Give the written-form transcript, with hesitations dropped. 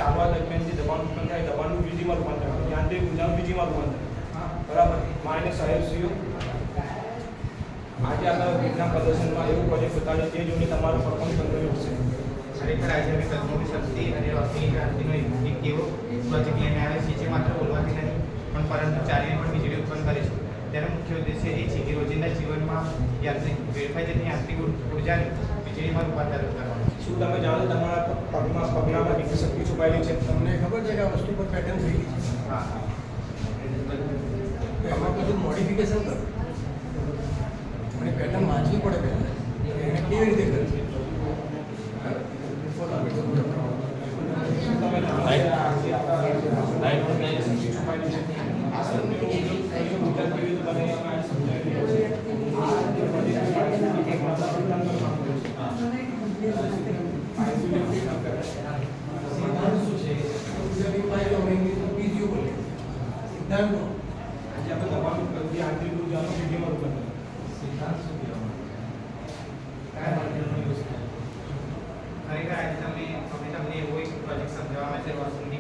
ચાલવા દરમિયાન જે દબાણ ઉત્પન્ન થાય દબાણનું વીજીમાં રૂપાંતર થાય, યાંત્રિક ઉર્જાનું વીજીમાં રૂપાંતર થાય, બરાબર. માન્ય સાહેબશ્રીઓ આજે આપણા ગીતના પ્રદર્શનમાં એવું પ્રોજેક્ટ બતાવ્યો જે જોઈને તમારું પરફોર્મન્સ બંધ ઉઠશે. ખરેખર આજે અમે કદમોની શક્તિ અને રોશની ક્રાંતિનો એક એવો પ્રોજેક્ટ લઈને આવ્યા છીએ જે માત્ર બોલવાથી નહીં પણ પરંતુ ચાલીને પણ વીજળી ઉત્પન્ન કરે છે. તેનો મુખ્ય ઉદ્દેશ્ય એ છે કે રોજિંદા જીવનમાં યાંત્રિક વેડફાઈ જતી યાંત્રિક ઉર્જાને વીજળીમાં રૂપાંતરિત કરવાનું છે. શું તમે જાણો તમારા પગલામાં કેટલી શક્તિ છુપાયેલી છે? તમને ખબર છે કે આ વસ્તુ પર પેટર્ન થઈ ગઈ છે. હા હા એમાં બધું મોડિફિકેશન કરો અને પેટર્ન વાંચવી પડે પહેલાં એને કેવી રીતે કરવી. શું તમે જાણો છો આજે આપણા શક્તિ છુપાયેલી છે? આ શક્તિનો ઉપયોગ કરીને ઉર્જા કેવી રીતે બને એમાં સમજાવી રહ્યો છે. આ જે પ્રોજેક્ટ એક માત્ર પ્રદાન કરવાનું છે. સિદ્ધાંતો આજે આપણે દબાણ કરતી આંતરિક ઉર્જાનું વીજળીમાં રૂપાંતર. સિદ્ધાંત શું કહેવામાં કયા માધ્યમનો યુઝ થાય? ખરેખર આજે અમે તમને એવો એક પ્રોજેક્ટ સમજાવવામાં છે રોશની